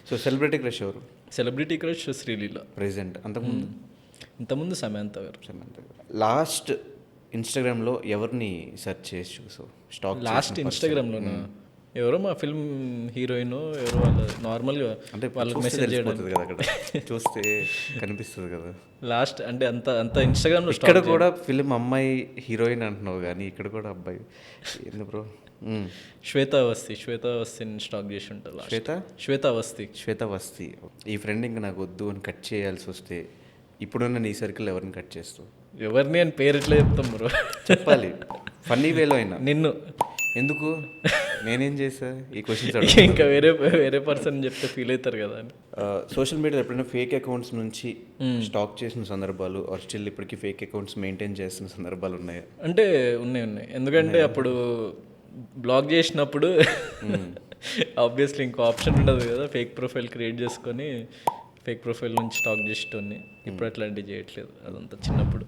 So celebrity crush ఎవరు? Celebrity crush Sreeleela. Present. అంతకుముందు ఇంతకుముందు సమంత గారు. లాస్ట్ ఇన్స్టాగ్రామ్లో ఎవరిని సెర్చ్ చేసి చూసావు? స్టాక్ లాస్ట్ ఇన్స్టాగ్రామ్లోనా? ఎవరో మా ఫిల్మ్ హీరోయిన్ ఎవరో వాళ్ళ నార్మల్గా అంటే వాళ్ళకి మెసేజ్ చేయడం కదా అక్కడ చూస్తే కనిపిస్తుంది కదా. లాస్ట్ అంటే అంత అంత ఇన్స్టాగ్రామ్లో ఇక్కడ కూడా ఫిల్మ్ అమ్మాయి హీరోయిన్ అంటున్నావు కానీ ఇక్కడ కూడా అబ్బాయి ఎందుకు బ్రో? శ్వేత అవస్థిని స్టాక్ చేసి ఉంటారు. శ్వేత అవస్థి. ఈ ఫ్రెండ్ ఇంకా నాకు వద్దు అని కట్ చేయాల్సి వస్తే ఇప్పుడున్న నీ సర్కిల్ ఎవరిని కట్ చేస్తావు? ఎవరిని అని పేరు ఎట్లా చెప్తాం బ్రో? చెప్పాలి ఫన్నీ వేలో అయినా. నిన్ను ఎందుకు? నేనేం చేసా ఈ క్వశ్చన్స్? ఇంకా వేరే పర్సన్ చెప్తే ఫీల్ అవుతారు కదా అని. సోషల్ మీడియాలో ఎప్పుడైనా ఫేక్ అకౌంట్స్ నుంచి స్టాక్ చేసిన సందర్భాలు ఆర్ స్టిల్ ఇప్పటికీ ఫేక్ అకౌంట్స్ మెయింటైన్ చేస్తున్న సందర్భాలు ఉన్నాయా? అంటే ఉన్నాయి. ఎందుకంటే అప్పుడు బ్లాక్ చేసినప్పుడు ఆబ్వియస్లీ ఇంకో ఆప్షన్ ఉండదు కదా, ఫేక్ ప్రొఫైల్ క్రియేట్ చేసుకొని ఫేక్ ప్రొఫైల్ నుంచి స్టాక్ చేసేటోని. ఇప్పుడు అట్లాంటివి చేయట్లేదు, అదంతా చిన్నప్పుడు.